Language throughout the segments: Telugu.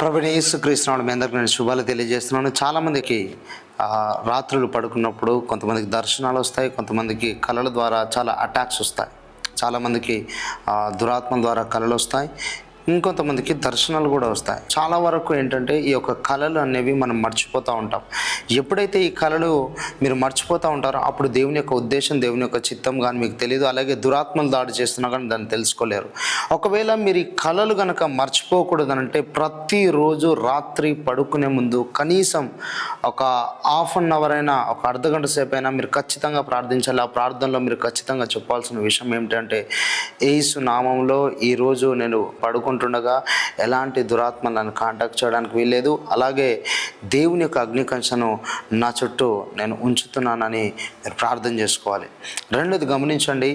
ప్రభువైన యేసుక్రీస్తు మీ అందరికీ నేను శుభాలు తెలియజేస్తున్నాను. చాలామందికి రాత్రులు పడుకున్నప్పుడు కొంతమందికి దర్శనాలు వస్తాయి, కొంతమందికి కళల ద్వారా చాలా అటాక్స్ వస్తాయి, చాలామందికి దురాత్మల ద్వారా కళలు వస్తాయి, ఇంకొంతమందికి దర్శనాలు కూడా వస్తాయి. చాలా వరకు ఏంటంటే ఈ యొక్క కళలు అనేవి మనం మర్చిపోతూ ఉంటాం. ఎప్పుడైతే ఈ కళలు మీరు మర్చిపోతూ ఉంటారో అప్పుడు దేవుని యొక్క ఉద్దేశం, దేవుని యొక్క చిత్తం కానీ మీకు తెలియదు. అలాగే దురాత్మలు దాడి చేస్తున్నా కానీ దాన్ని తెలుసుకోలేరు. ఒకవేళ మీరు ఈ కళలు కనుక మర్చిపోకూడదనంటే ప్రతిరోజు రాత్రి పడుకునే ముందు కనీసం ఒక హాఫ్ అన్ అవర్ అయినా, ఒక అర్ధగంట సేపు అయినా మీరు ఖచ్చితంగా ప్రార్థించాలి. ఆ ప్రార్థనలో మీరు ఖచ్చితంగా చెప్పాల్సిన విషయం ఏమిటంటే, యేసు నామంలో ఈరోజు నేను పడుకుంటుండగా ఎలాంటి దురాత్మ నన్ను కాంటాక్ట్ చేయడానికి వీల్లేదు, అలాగే దేవుని యొక్క అగ్నికంచను నా చుట్టూ నేను ఉంచుతున్నానని మీరు ప్రార్థన చేసుకోవాలి. రెండోది గమనించండి,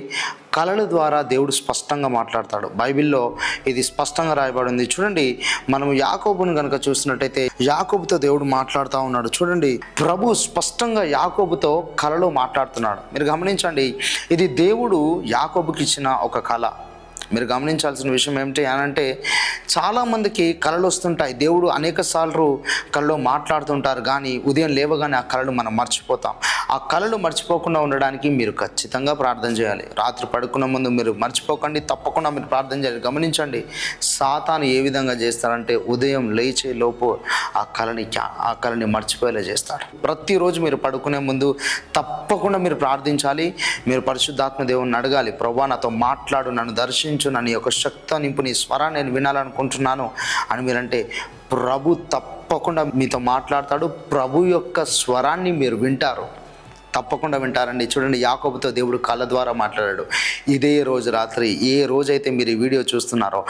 కళల ద్వారా దేవుడు స్పష్టంగా మాట్లాడతాడు. బైబిల్లో ఇది స్పష్టంగా రాయబడింది. చూడండి, మనం యాకోబును కనుక చూసినట్టయితే యాకోబుతో దేవుడు మాట్లాడుతూ ఉన్నాడు. చూడండి, ప్రభు స్పష్టంగా యాకోబుతో కళలో మాట్లాడుతున్నాడు. మీరు గమనించండి, ఇది దేవుడు యాకోబుకి ఇచ్చిన ఒక కళ. మీరు గమనించాల్సిన విషయం ఏమిటి అనంటే, చాలామందికి కళలు వస్తుంటాయి. దేవుడు అనేక సార్లు కళలో మాట్లాడుతుంటారు, కానీ ఉదయం లేవగానే ఆ కళలు మనం మర్చిపోతాం. ఆ కళలు మర్చిపోకుండా ఉండడానికి మీరు ఖచ్చితంగా ప్రార్థన చేయాలి. రాత్రి పడుకున్న ముందు మీరు మర్చిపోకండి, తప్పకుండా మీరు ప్రార్థన చేయాలి. గమనించండి, సాతాను ఏ విధంగా చేస్తారంటే ఉదయం లేచే లోపు ఆ కళని మర్చిపోయేలా చేస్తాడు. ప్రతిరోజు మీరు పడుకునే ముందు తప్పకుండా మీరు ప్రార్థించాలి. మీరు పరిశుద్ధాత్మ దేవుని అడగాలి, ప్రభువా నాతో మాట్లాడు, నన్ను దర్శించు, నన్ను యొక్క శక్తి నింపు, నీ స్వరాన్ని నేను వినాలనుకుంటున్నాను అని మీరంటే ప్రభు తప్పకుండా మీతో మాట్లాడతాడు. ప్రభు యొక్క స్వరాన్ని మీరు వింటారు, తప్పకుండా వింటారండి. చూడండి, యాకోబుతో దేవుడు కళ ద్వారా మాట్లాడాడు. ఇదే రోజు రాత్రి, ఏ రోజైతే మీరు ఈ వీడియో చూస్తున్నారో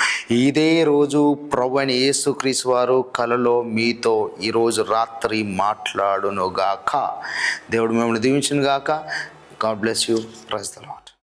ఇదే రోజు ప్రభు అయిన యేసుక్రీస్తు వారు కళలో మీతో ఈరోజు రాత్రి మాట్లాడును గాక. దేవుడు మిమ్మల్ని దీవించును గాక. God bless you. Praise the lord.